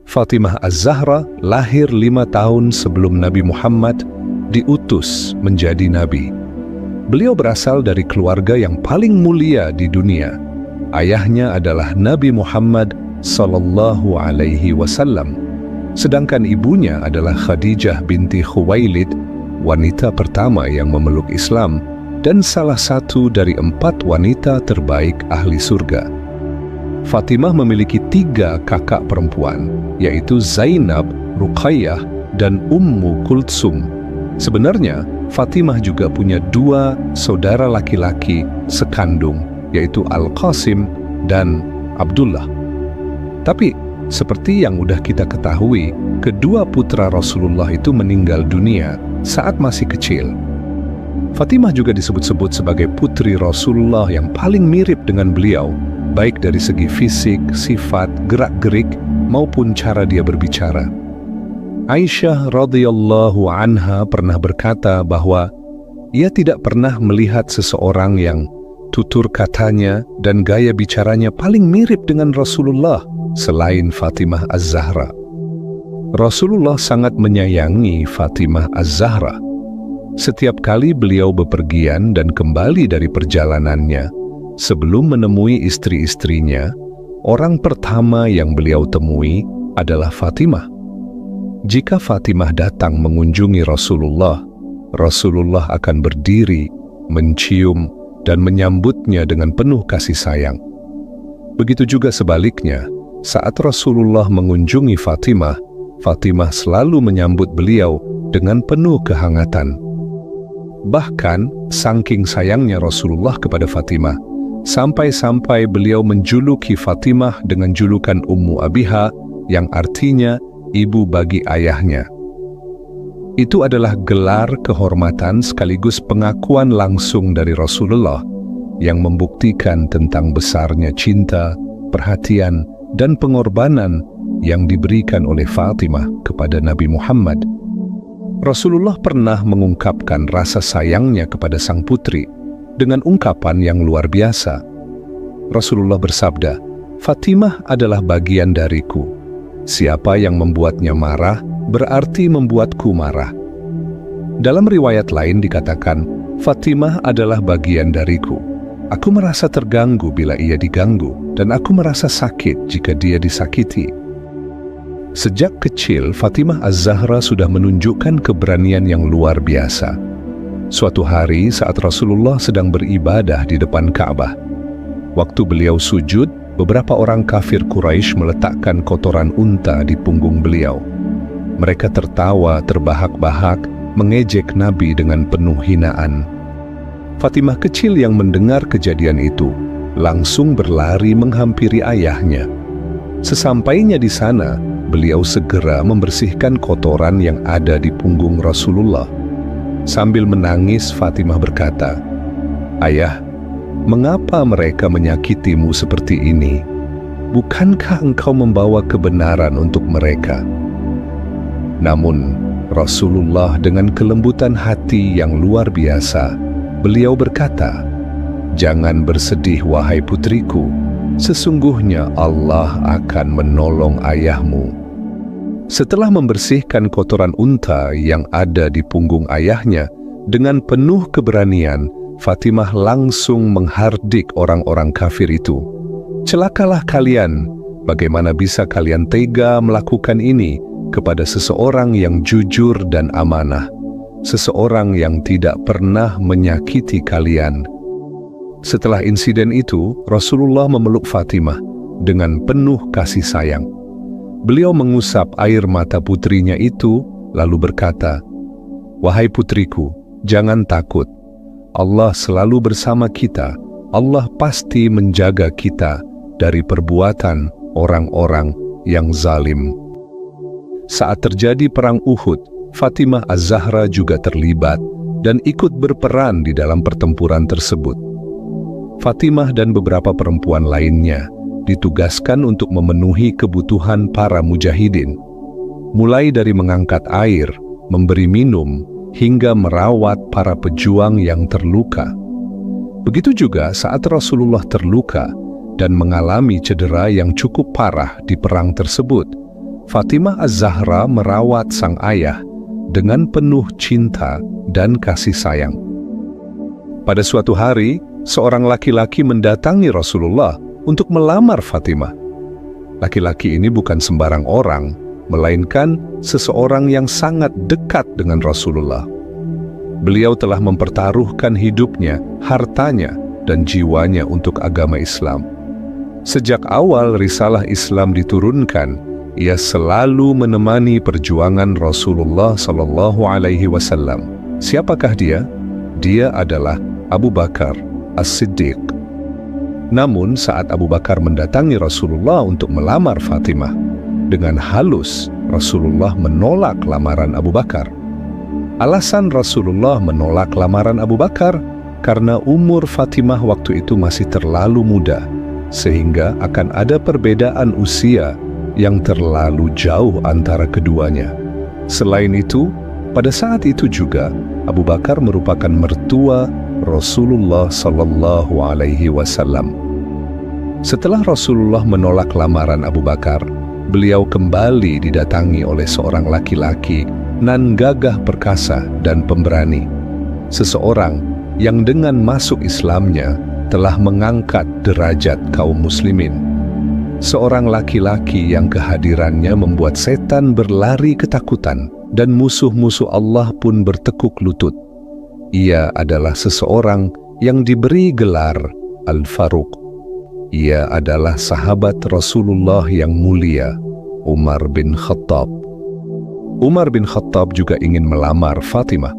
Fatimah Az-Zahra lahir 5 tahun sebelum Nabi Muhammad diutus menjadi nabi. Beliau berasal dari keluarga yang paling mulia di dunia. Ayahnya adalah Nabi Muhammad sallallahu alaihi wasallam. Sedangkan ibunya adalah Khadijah binti Khuwailid, wanita pertama yang memeluk Islam dan salah satu dari 4 wanita terbaik ahli surga. Fatimah memiliki 3 kakak perempuan, yaitu Zainab, Ruqayyah, dan Ummu Kultsum. Sebenarnya, Fatimah juga punya 2 saudara laki-laki sekandung, yaitu Al-Qasim dan Abdullah. Tapi, seperti yang udah kita ketahui, kedua putra Rasulullah itu meninggal dunia saat masih kecil. Fatimah juga disebut-sebut sebagai putri Rasulullah yang paling mirip dengan beliau, baik dari segi fisik, sifat, gerak-gerik, maupun cara dia berbicara. Aisyah radhiyallahu anha pernah berkata bahwa ia tidak pernah melihat seseorang yang tutur katanya dan gaya bicaranya paling mirip dengan Rasulullah selain Fatimah Az-Zahra. Rasulullah sangat menyayangi Fatimah Az-Zahra. Setiap kali beliau bepergian dan kembali dari perjalanannya, sebelum menemui istri-istrinya, orang pertama yang beliau temui adalah Fatimah. Jika Fatimah datang mengunjungi Rasulullah, Rasulullah akan berdiri, mencium, dan menyambutnya dengan penuh kasih sayang. Begitu juga sebaliknya, saat Rasulullah mengunjungi Fatimah, Fatimah selalu menyambut beliau dengan penuh kehangatan. Bahkan, saking sayangnya Rasulullah kepada Fatimah, sampai-sampai beliau menjuluki Fatimah dengan julukan Ummu Abiha, yang artinya ibu bagi ayahnya. Itu adalah gelar kehormatan sekaligus pengakuan langsung dari Rasulullah yang membuktikan tentang besarnya cinta, perhatian, dan pengorbanan yang diberikan oleh Fatimah kepada Nabi Muhammad. Rasulullah pernah mengungkapkan rasa sayangnya kepada sang putri dengan ungkapan yang luar biasa. Rasulullah bersabda, "Fatimah adalah bagian dariku. Siapa yang membuatnya marah, berarti membuatku marah." Dalam riwayat lain dikatakan, "Fatimah adalah bagian dariku. Aku merasa terganggu bila ia diganggu, dan aku merasa sakit jika dia disakiti." Sejak kecil, Fatimah Az-Zahra sudah menunjukkan keberanian yang luar biasa. Suatu hari saat Rasulullah sedang beribadah di depan Ka'bah, waktu beliau sujud, beberapa orang kafir Quraisy meletakkan kotoran unta di punggung beliau. Mereka tertawa terbahak-bahak, mengejek Nabi dengan penuh hinaan. Fatimah kecil yang mendengar kejadian itu langsung berlari menghampiri ayahnya. Sesampainya di sana, beliau segera membersihkan kotoran yang ada di punggung Rasulullah. Sambil menangis, Fatimah berkata, "Ayah, mengapa mereka menyakitimu seperti ini? Bukankah engkau membawa kebenaran untuk mereka?" Namun, Rasulullah dengan kelembutan hati yang luar biasa, beliau berkata, "Jangan bersedih, wahai putriku. Sesungguhnya Allah akan menolong ayahmu." Setelah membersihkan kotoran unta yang ada di punggung ayahnya, dengan penuh keberanian, Fatimah langsung menghardik orang-orang kafir itu. "Celakalah kalian, bagaimana bisa kalian tega melakukan ini kepada seseorang yang jujur dan amanah, seseorang yang tidak pernah menyakiti kalian." Setelah insiden itu, Rasulullah memeluk Fatimah dengan penuh kasih sayang. Beliau mengusap air mata putrinya itu, lalu berkata, "Wahai putriku, jangan takut. Allah selalu bersama kita. Allah pasti menjaga kita dari perbuatan orang-orang yang zalim." Saat terjadi perang Uhud, Fatimah Az-Zahra juga terlibat dan ikut berperan di dalam pertempuran tersebut. Fatimah dan beberapa perempuan lainnya ditugaskan untuk memenuhi kebutuhan para mujahidin, mulai dari mengangkat air, memberi minum, hingga merawat para pejuang yang terluka. Begitu juga saat Rasulullah terluka dan mengalami cedera yang cukup parah di perang tersebut, Fatimah Az-Zahra merawat sang ayah dengan penuh cinta dan kasih sayang. Pada suatu hari, seorang laki-laki mendatangi Rasulullah untuk melamar Fatimah. Laki-laki ini bukan sembarang orang, melainkan seseorang yang sangat dekat dengan Rasulullah. Beliau telah mempertaruhkan hidupnya, hartanya, dan jiwanya untuk agama Islam. Sejak awal risalah Islam diturunkan, ia selalu menemani perjuangan Rasulullah SAW. Siapakah dia? Dia adalah Abu Bakar As-Siddiq. Namun saat Abu Bakar mendatangi Rasulullah untuk melamar Fatimah, dengan halus Rasulullah menolak lamaran Abu Bakar. Alasan Rasulullah menolak lamaran Abu Bakar karena umur Fatimah waktu itu masih terlalu muda, sehingga akan ada perbedaan usia yang terlalu jauh antara keduanya. Selain itu, pada saat itu juga Abu Bakar merupakan mertua Rasulullah SAW. Setelah Rasulullah menolak lamaran Abu Bakar, beliau kembali didatangi oleh seorang laki-laki nan gagah perkasa dan pemberani. Seseorang yang dengan masuk Islamnya telah mengangkat derajat kaum muslimin. Seorang laki-laki yang kehadirannya membuat setan berlari ketakutan dan musuh-musuh Allah pun bertekuk lutut. Ia adalah seseorang yang diberi gelar Al-Faruq. Ia adalah sahabat Rasulullah yang mulia, Umar bin Khattab. Umar bin Khattab juga ingin melamar Fatimah.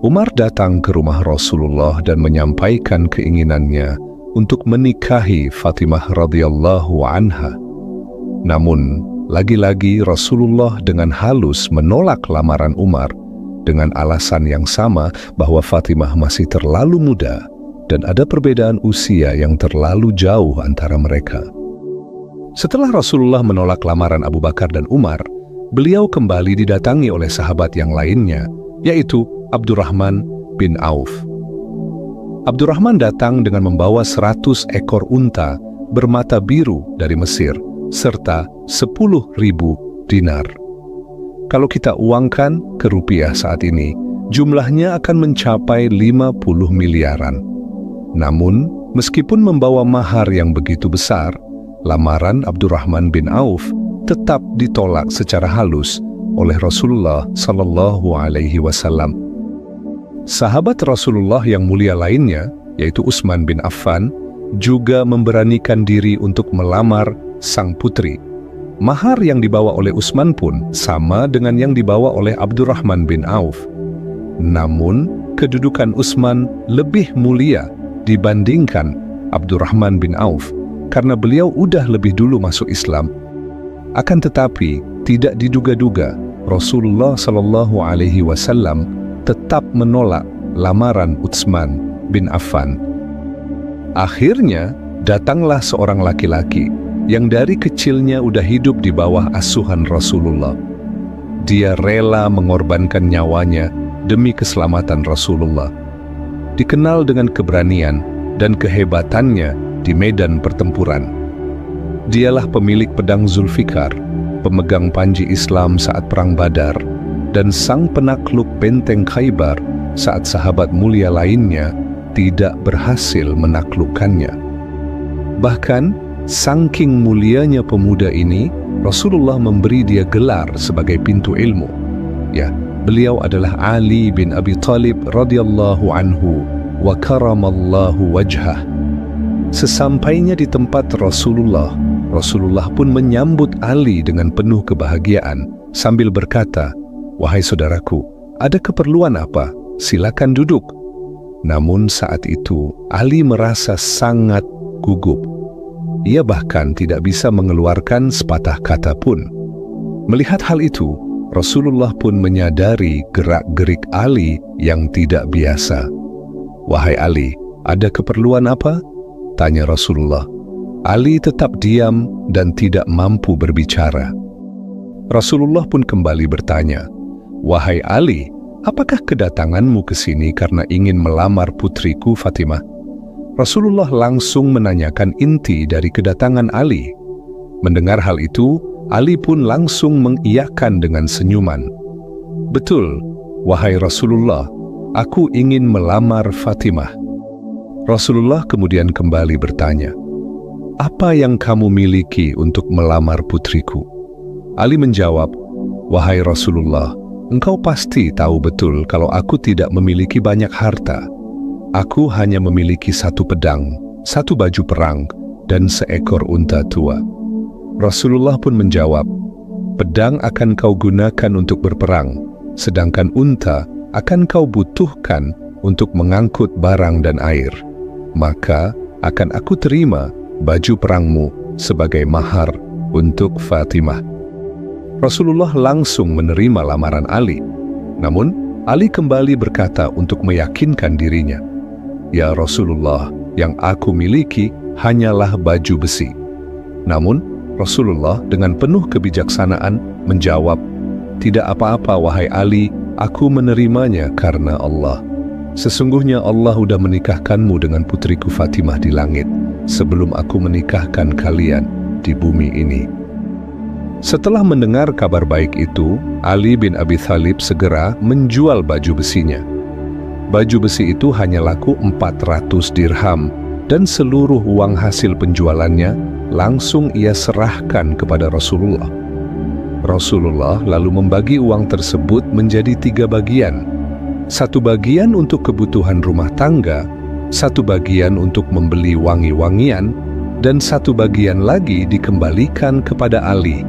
Umar datang ke rumah Rasulullah dan menyampaikan keinginannya untuk menikahi Fatimah radhiyallahu anha. Namun, lagi-lagi Rasulullah dengan halus menolak lamaran Umar dengan alasan yang sama bahwa Fatimah masih terlalu muda dan ada perbedaan usia yang terlalu jauh antara mereka. Setelah Rasulullah menolak lamaran Abu Bakar dan Umar, beliau kembali didatangi oleh sahabat yang lainnya, yaitu Abdurrahman bin Auf. Abdurrahman datang dengan membawa 100 ekor unta bermata biru dari Mesir, serta 10.000 dinar. Kalau kita uangkan ke rupiah saat ini, jumlahnya akan mencapai 50 miliaran. Namun, meskipun membawa mahar yang begitu besar, lamaran Abdurrahman bin Auf tetap ditolak secara halus oleh Rasulullah SAW. Sahabat Rasulullah yang mulia lainnya, yaitu Utsman bin Affan, juga memberanikan diri untuk melamar sang putri. Mahar yang dibawa oleh Utsman pun sama dengan yang dibawa oleh Abdurrahman bin Auf. Namun, kedudukan Utsman lebih mulia dibandingkan Abdurrahman bin Auf karena beliau udah lebih dulu masuk Islam. Akan tetapi, tidak diduga-duga Rasulullah SAW tetap menolak lamaran Utsman bin Affan. Akhirnya, datanglah seorang laki-laki yang dari kecilnya udah hidup di bawah asuhan Rasulullah. Dia rela mengorbankan nyawanya demi keselamatan Rasulullah. Dikenal dengan keberanian dan kehebatannya di medan pertempuran. Dialah pemilik pedang Zulfikar, pemegang panji Islam saat Perang Badar, dan sang penakluk benteng Khaybar saat sahabat mulia lainnya tidak berhasil menaklukkannya. Bahkan, saking mulianya pemuda ini, Rasulullah memberi dia gelar sebagai pintu ilmu. Ya, beliau adalah Ali bin Abi Thalib radhiyallahu anhu wa karamallahu wajhah. Sesampainya di tempat Rasulullah, Rasulullah pun menyambut Ali dengan penuh kebahagiaan sambil berkata, "Wahai saudaraku, ada keperluan apa? Silakan duduk." Namun saat itu, Ali merasa sangat gugup. Ia bahkan tidak bisa mengeluarkan sepatah kata pun. Melihat hal itu, Rasulullah pun menyadari gerak-gerik Ali yang tidak biasa. "Wahai Ali, ada keperluan apa?" tanya Rasulullah. Ali tetap diam dan tidak mampu berbicara. Rasulullah pun kembali bertanya, "Wahai Ali, apakah kedatanganmu ke sini karena ingin melamar putriku Fatimah?" Rasulullah langsung menanyakan inti dari kedatangan Ali. Mendengar hal itu, Ali pun langsung mengiyakan dengan senyuman. "Betul, wahai Rasulullah, aku ingin melamar Fatimah." Rasulullah kemudian kembali bertanya, "Apa yang kamu miliki untuk melamar putriku?" Ali menjawab, "Wahai Rasulullah, engkau pasti tahu betul kalau aku tidak memiliki banyak harta. Aku hanya memiliki 1 pedang, 1 baju perang, dan seekor unta tua." Rasulullah pun menjawab, "Pedang akan kau gunakan untuk berperang, sedangkan unta akan kau butuhkan untuk mengangkut barang dan air. Maka akan aku terima baju perangmu sebagai mahar untuk Fatimah." Rasulullah langsung menerima lamaran Ali. Namun, Ali kembali berkata untuk meyakinkan dirinya, "Ya Rasulullah, yang aku miliki hanyalah baju besi." Namun, Rasulullah dengan penuh kebijaksanaan menjawab, "Tidak apa-apa wahai Ali, aku menerimanya karena Allah. Sesungguhnya Allah sudah menikahkanmu dengan putriku Fatimah di langit, sebelum aku menikahkan kalian di bumi ini." Setelah mendengar kabar baik itu, Ali bin Abi Thalib segera menjual baju besinya. Baju besi itu hanya laku 400 dirham, dan seluruh uang hasil penjualannya langsung ia serahkan kepada Rasulullah. Rasulullah lalu membagi uang tersebut menjadi 3 bagian. 1 bagian untuk kebutuhan rumah tangga, 1 bagian untuk membeli wangi-wangian, dan 1 bagian lagi dikembalikan kepada Ali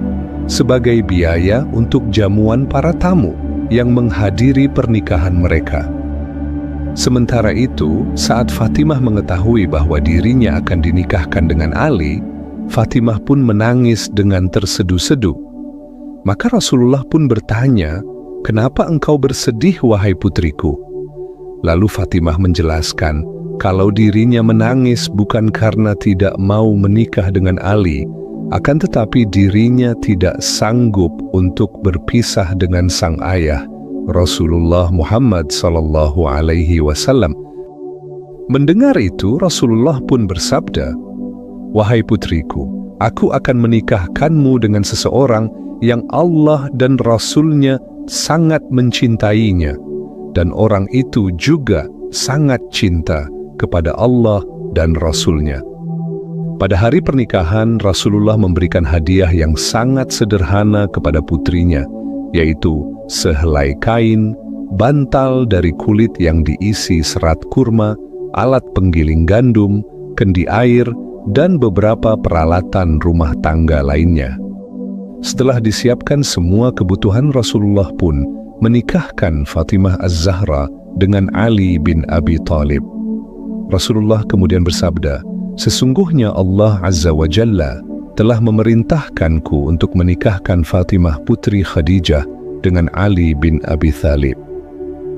sebagai biaya untuk jamuan para tamu yang menghadiri pernikahan mereka. Sementara itu, saat Fatimah mengetahui bahwa dirinya akan dinikahkan dengan Ali, Fatimah pun menangis dengan terseduh-seduh. Maka Rasulullah pun bertanya, "Kenapa engkau bersedih, wahai putriku?" Lalu Fatimah menjelaskan kalau dirinya menangis bukan karena tidak mau menikah dengan Ali, akan tetapi dirinya tidak sanggup untuk berpisah dengan sang ayah, Rasulullah Muhammad sallallahu alaihi wasallam. Mendengar itu, Rasulullah pun bersabda, "Wahai putriku, aku akan menikahkanmu dengan seseorang yang Allah dan Rasul-Nya sangat mencintainya, dan orang itu juga sangat cinta kepada Allah dan Rasul-Nya." Pada hari pernikahan, Rasulullah memberikan hadiah yang sangat sederhana kepada putrinya, yaitu sehelai kain, bantal dari kulit yang diisi serat kurma, alat penggiling gandum, kendi air, dan beberapa peralatan rumah tangga lainnya. Setelah disiapkan semua kebutuhan, Rasulullah pun menikahkan Fatimah Az-Zahra dengan Ali bin Abi Thalib. Rasulullah kemudian bersabda, "Sesungguhnya Allah Azza wa Jalla telah memerintahkanku untuk menikahkan Fatimah putri Khadijah dengan Ali bin Abi Thalib.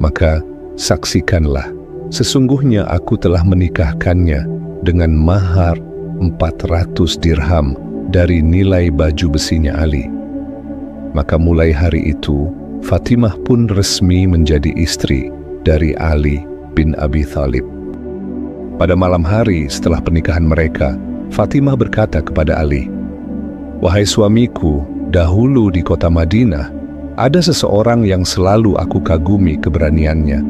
Maka saksikanlah, sesungguhnya aku telah menikahkannya dengan mahar 400 dirham dari nilai baju besinya Ali." Maka mulai hari itu, Fatimah pun resmi menjadi istri dari Ali bin Abi Thalib. Pada malam hari setelah pernikahan mereka, Fatimah berkata kepada Ali, "Wahai suamiku, dahulu di kota Madinah, ada seseorang yang selalu aku kagumi keberaniannya,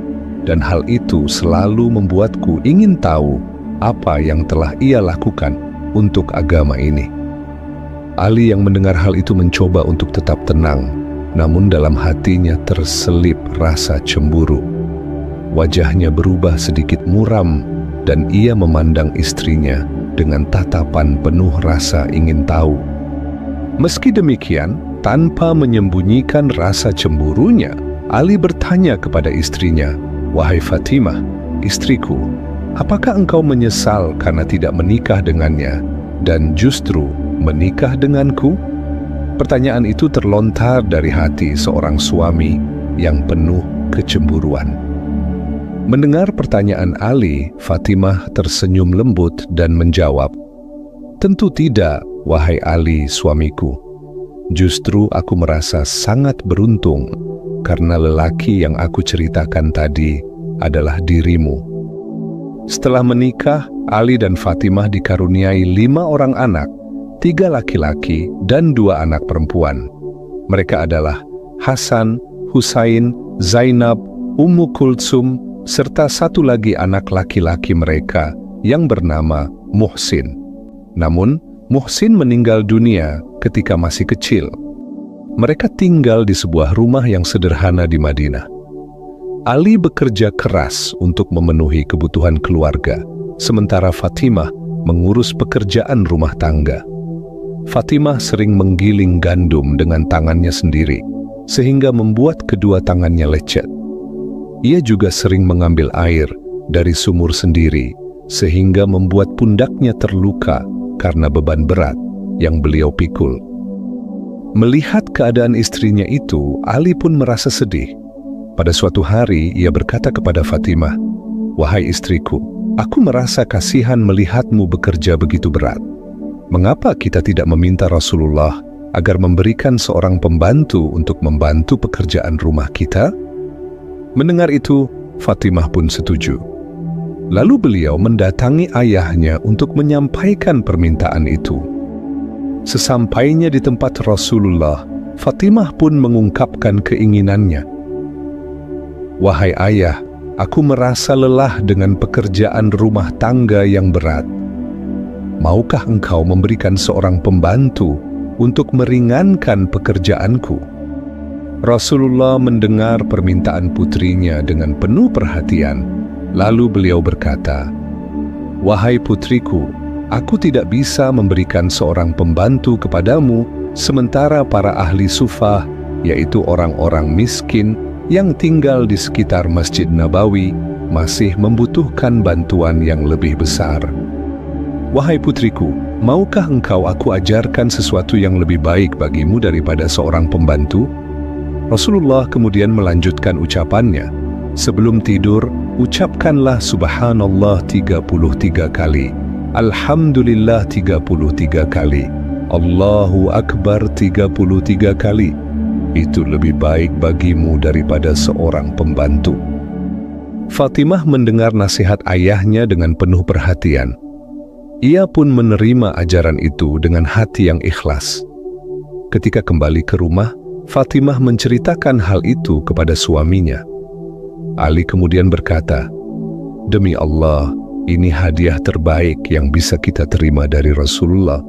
dan hal itu selalu membuatku ingin tahu apa yang telah ia lakukan untuk agama ini." Ali yang mendengar hal itu mencoba untuk tetap tenang, namun dalam hatinya terselip rasa cemburu. Wajahnya berubah sedikit muram, dan ia memandang istrinya dengan tatapan penuh rasa ingin tahu. Meski demikian, tanpa menyembunyikan rasa cemburunya, Ali bertanya kepada istrinya, "Wahai Fatimah, istriku, apakah engkau menyesal karena tidak menikah dengannya dan justru menikah denganku?" Pertanyaan itu terlontar dari hati seorang suami yang penuh kecemburuan. Mendengar pertanyaan Ali, Fatimah tersenyum lembut dan menjawab, "Tentu tidak, wahai Ali suamiku. Justru aku merasa sangat beruntung karena lelaki yang aku ceritakan tadi adalah dirimu." Setelah menikah, Ali dan Fatimah dikaruniai 5 orang anak, 3 laki-laki dan 2 anak perempuan. Mereka adalah Hasan, Husain, Zainab, Ummu Kultsum, serta 1 lagi anak laki-laki mereka yang bernama Muhsin. Namun, Muhsin meninggal dunia ketika masih kecil. Mereka tinggal di sebuah rumah yang sederhana di Madinah. Ali bekerja keras untuk memenuhi kebutuhan keluarga, sementara Fatimah mengurus pekerjaan rumah tangga. Fatimah sering menggiling gandum dengan tangannya sendiri, sehingga membuat kedua tangannya lecet. Ia juga sering mengambil air dari sumur sendiri, sehingga membuat pundaknya terluka karena beban berat yang beliau pikul. Melihat keadaan istrinya itu, Ali pun merasa sedih. Pada suatu hari, ia berkata kepada Fatimah, "Wahai istriku, aku merasa kasihan melihatmu bekerja begitu berat. Mengapa kita tidak meminta Rasulullah agar memberikan seorang pembantu untuk membantu pekerjaan rumah kita?" Mendengar itu, Fatimah pun setuju. Lalu beliau mendatangi ayahnya untuk menyampaikan permintaan itu. Sesampainya di tempat Rasulullah, Fatimah pun mengungkapkan keinginannya. "Wahai ayah, aku merasa lelah dengan pekerjaan rumah tangga yang berat. Maukah engkau memberikan seorang pembantu untuk meringankan pekerjaanku?" Rasulullah mendengar permintaan putrinya dengan penuh perhatian. Lalu beliau berkata, "Wahai putriku, aku tidak bisa memberikan seorang pembantu kepadamu, sementara para ahli sufah, yaitu orang-orang miskin yang tinggal di sekitar Masjid Nabawi, masih membutuhkan bantuan yang lebih besar. Wahai putriku, maukah engkau aku ajarkan sesuatu yang lebih baik bagimu daripada seorang pembantu?" Rasulullah kemudian melanjutkan ucapannya, "Sebelum tidur, ucapkanlah Subhanallah 33 kali, Alhamdulillah 33 kali, Allahu Akbar 33 kali. Itu lebih baik bagimu daripada seorang pembantu." Fatimah mendengar nasihat ayahnya dengan penuh perhatian. Ia pun menerima ajaran itu dengan hati yang ikhlas. Ketika kembali ke rumah, Fatimah menceritakan hal itu kepada suaminya. Ali kemudian berkata, "Demi Allah, ini hadiah terbaik yang bisa kita terima dari Rasulullah.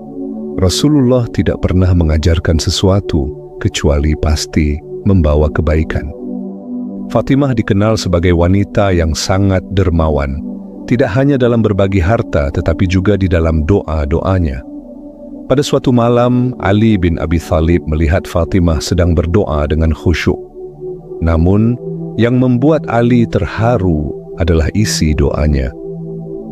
Rasulullah tidak pernah mengajarkan sesuatu kecuali pasti membawa kebaikan." Fatimah dikenal sebagai wanita yang sangat dermawan, tidak hanya dalam berbagi harta tetapi juga di dalam doa-doanya. Pada suatu malam, Ali bin Abi Thalib melihat Fatimah sedang berdoa dengan khusyuk. Namun, yang membuat Ali terharu adalah isi doanya.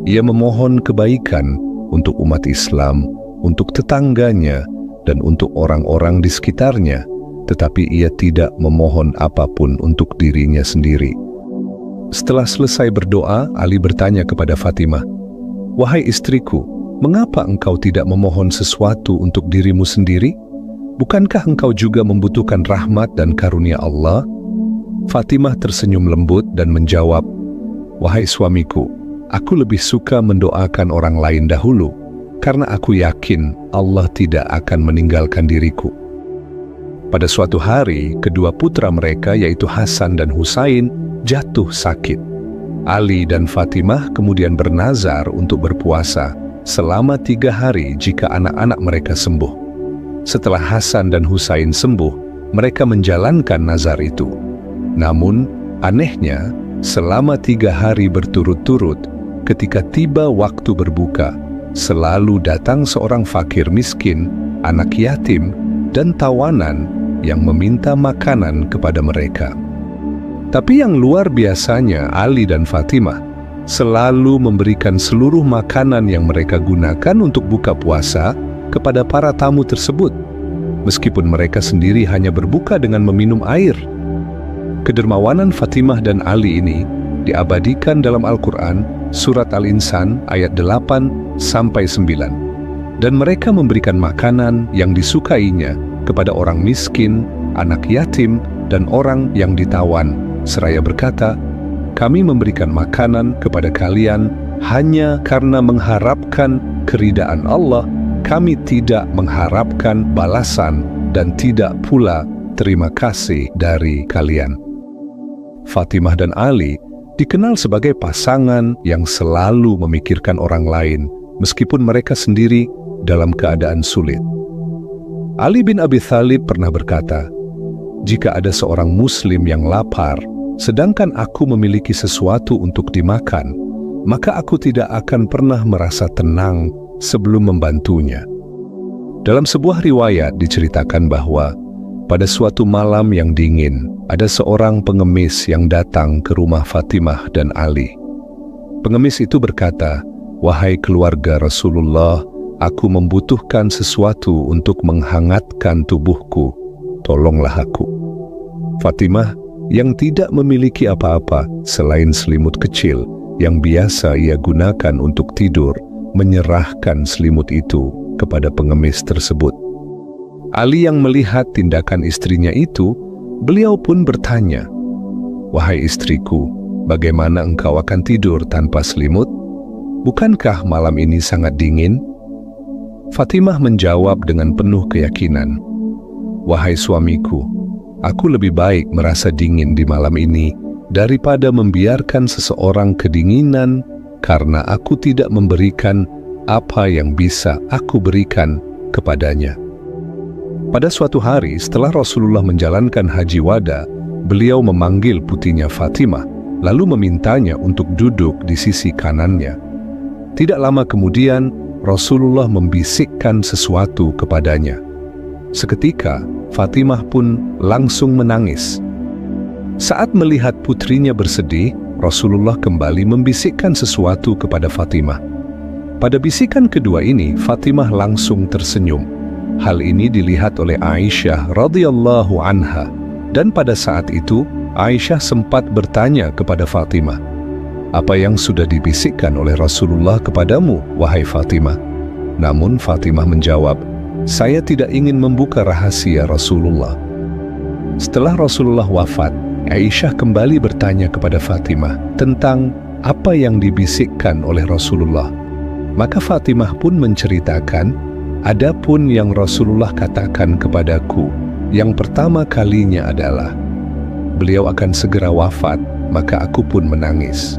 Ia memohon kebaikan untuk umat Islam, untuk tetangganya, dan untuk orang-orang di sekitarnya, tetapi ia tidak memohon apapun untuk dirinya sendiri. Setelah selesai berdoa, Ali bertanya kepada Fatimah, "Wahai istriku, mengapa engkau tidak memohon sesuatu untuk dirimu sendiri? Bukankah engkau juga membutuhkan rahmat dan karunia Allah?" Fatimah tersenyum lembut dan menjawab, "Wahai suamiku, aku lebih suka mendoakan orang lain dahulu, karena aku yakin Allah tidak akan meninggalkan diriku." Pada suatu hari, kedua putra mereka yaitu Hasan dan Husain jatuh sakit. Ali dan Fatimah kemudian bernazar untuk berpuasa selama 3 hari jika anak-anak mereka sembuh. Setelah Hasan dan Husain sembuh, mereka menjalankan nazar itu. Namun, anehnya, selama 3 hari berturut-turut, ketika tiba waktu berbuka, selalu datang seorang fakir miskin, anak yatim, dan tawanan yang meminta makanan kepada mereka. Tapi yang luar biasanya, Ali dan Fatimah selalu memberikan seluruh makanan yang mereka gunakan untuk buka puasa kepada para tamu tersebut, meskipun mereka sendiri hanya berbuka dengan meminum air. Kedermawanan Fatimah dan Ali ini diabadikan dalam Al-Quran, Surat Al-Insan ayat 8-9. Dan mereka memberikan makanan yang disukainya kepada orang miskin, anak yatim, dan orang yang ditawan, seraya berkata, "Kami memberikan makanan kepada kalian hanya karena mengharapkan keridaan Allah kami tidak mengharapkan balasan dan tidak pula terima kasih dari kalian. Fatimah dan Ali dikenal sebagai pasangan yang selalu memikirkan orang lain, meskipun mereka sendiri dalam keadaan sulit. Ali bin Abi Thalib pernah berkata, "Jika ada seorang muslim yang lapar, sedangkan aku memiliki sesuatu untuk dimakan, maka aku tidak akan pernah merasa tenang sebelum membantunya." Dalam sebuah riwayat diceritakan bahwa pada suatu malam yang dingin, ada seorang pengemis yang datang ke rumah Fatimah dan Ali. Pengemis itu berkata, "Wahai keluarga Rasulullah, aku membutuhkan sesuatu untuk menghangatkan tubuhku. Tolonglah aku." Fatimah, yang tidak memiliki apa-apa selain selimut kecil yang biasa ia gunakan untuk tidur, menyerahkan selimut itu kepada pengemis tersebut. Ali yang melihat tindakan istrinya itu, beliau pun bertanya, "Wahai istriku, bagaimana engkau akan tidur tanpa selimut? Bukankah malam ini sangat dingin?" Fatimah menjawab dengan penuh keyakinan, "Wahai suamiku, aku lebih baik merasa dingin di malam ini daripada membiarkan seseorang kedinginan karena aku tidak memberikan apa yang bisa aku berikan kepadanya." Pada suatu hari setelah Rasulullah menjalankan haji wada, beliau memanggil putrinya Fatimah, lalu memintanya untuk duduk di sisi kanannya. Tidak lama kemudian, Rasulullah membisikkan sesuatu kepadanya. Seketika, Fatimah pun langsung menangis. Saat melihat putrinya bersedih, Rasulullah kembali membisikkan sesuatu kepada Fatimah. Pada bisikan kedua ini, Fatimah langsung tersenyum. Hal ini dilihat oleh Aisyah radhiyallahu anha, dan pada saat itu Aisyah sempat bertanya kepada Fatimah, "Apa yang sudah dibisikkan oleh Rasulullah kepadamu, wahai Fatimah?" Namun Fatimah menjawab, "Saya tidak ingin membuka rahasia Rasulullah." Setelah Rasulullah wafat, Aisyah kembali bertanya kepada Fatimah tentang apa yang dibisikkan oleh Rasulullah. Maka Fatimah pun menceritakan, "Adapun yang Rasulullah katakan kepadaku, yang pertama kalinya adalah, beliau akan segera wafat, maka aku pun menangis.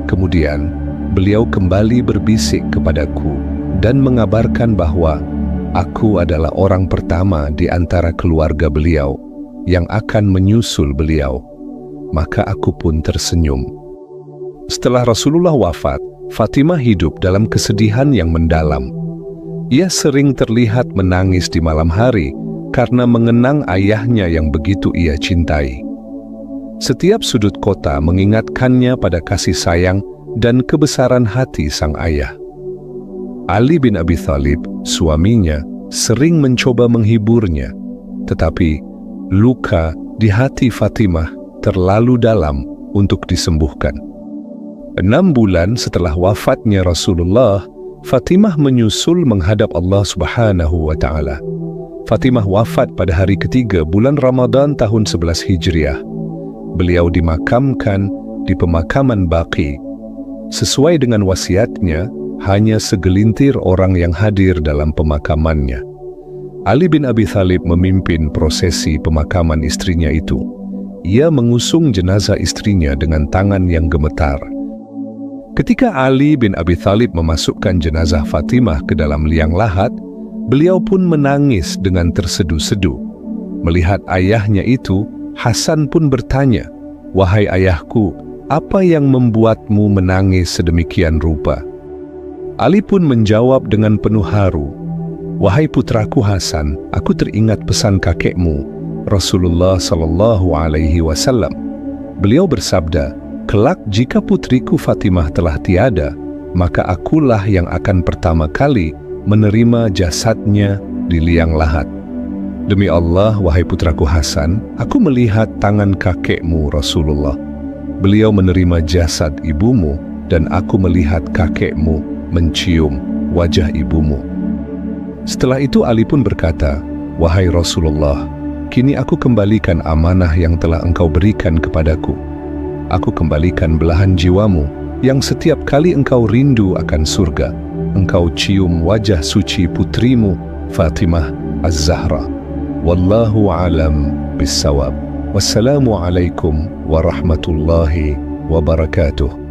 Kemudian, beliau kembali berbisik kepadaku dan mengabarkan bahwa aku adalah orang pertama di antara keluarga beliau yang akan menyusul beliau. Maka aku pun tersenyum." Setelah Rasulullah wafat, Fatimah hidup dalam kesedihan yang mendalam. Ia sering terlihat menangis di malam hari karena mengenang ayahnya yang begitu ia cintai. Setiap sudut kota mengingatkannya pada kasih sayang dan kebesaran hati sang ayah. Ali bin Abi Thalib, suaminya, sering mencoba menghiburnya, tetapi luka di hati Fatimah terlalu dalam untuk disembuhkan. 6 bulan setelah wafatnya Rasulullah, Fatimah menyusul menghadap Allah Subhanahu wa Ta'ala. Fatimah wafat pada hari ketiga bulan Ramadan tahun 11 Hijriah. Beliau dimakamkan di pemakaman Baqi. Sesuai dengan wasiatnya, hanya segelintir orang yang hadir dalam pemakamannya. Ali bin Abi Thalib memimpin prosesi pemakaman istrinya itu. Ia mengusung jenazah istrinya dengan tangan yang gemetar. Ketika Ali bin Abi Thalib memasukkan jenazah Fatimah ke dalam liang lahat, beliau pun menangis dengan terseduh-seduh. Melihat ayahnya itu, Hasan pun bertanya, "Wahai ayahku, apa yang membuatmu menangis sedemikian rupa?" Ali pun menjawab dengan penuh haru, "Wahai putraku Hasan, aku teringat pesan kakekmu, Rasulullah sallallahu alaihi wasallam. Beliau bersabda, kelak jika putriku Fatimah telah tiada, maka akulah yang akan pertama kali menerima jasadnya di liang lahat. Demi Allah, wahai putraku Hasan, aku melihat tangan kakekmu Rasulullah. Beliau menerima jasad ibumu, dan aku melihat kakekmu mencium wajah ibumu." Setelah itu Ali pun berkata, "Wahai Rasulullah, kini aku kembalikan amanah yang telah engkau berikan kepadaku. Aku kembalikan belahan jiwamu yang setiap kali engkau rindu akan surga. engkau cium wajah suci putrimu Fatimah Az-Zahra. Wallahu alam bissawab. Wassalamualaikum warahmatullahi wabarakatuh.